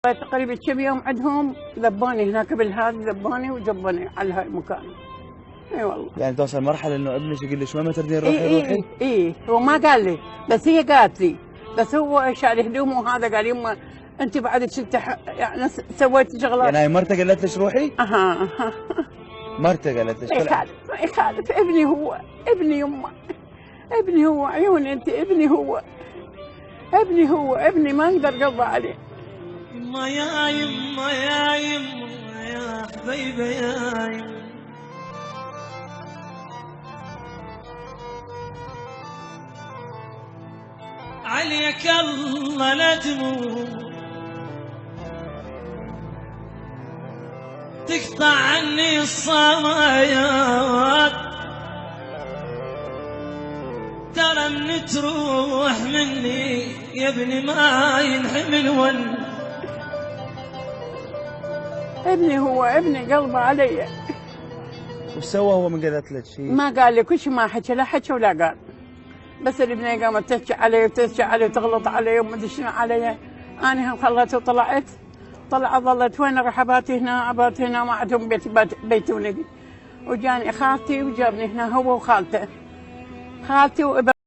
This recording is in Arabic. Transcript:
تقريبا كم يوم عندهم ذبوني هناك بالهذا، ذبوني وجبوني على هاي المكان. اي والله. يعني توصل مرحله انه ابنك يقول لك ما تردين روحي روحي؟ اي هو ما قال لي، بس هي قالت لي، بس هو شال هدومه وهذا قال يمه انت بعد يعني سويتي شغلات. يعني هاي مرته قالت لك روحي؟ اها. مرته قالت لك؟ ما يخالف ابني هو، ابني يمه، ابني هو، عيوني انت، ابني هو، ابني هو، ابني ما اقدر اقضى عليه. يما يا يما يا يما يا حبيبه يا يما، عليك الله لا تموت، تقطع عني الصايات، ترى من تروح مني يا ابني ما ينحمل ون. ابني هو، ابني قلبه علي. وش سوى هو من قالت لك شيء؟ ما قال لي كل شيء، ما حكى، لا حكى ولا قال، بس البنيه قامت تحكي علي وتحكي علي وتغلط علي وما ادري شنو علي. انا خليت وطلعت، ظلت وين اروح ابات هنا، ابات هنا، ما عندهم بيت ولدي. وجاني خالتي وجابني هنا هو وخالته، خالتي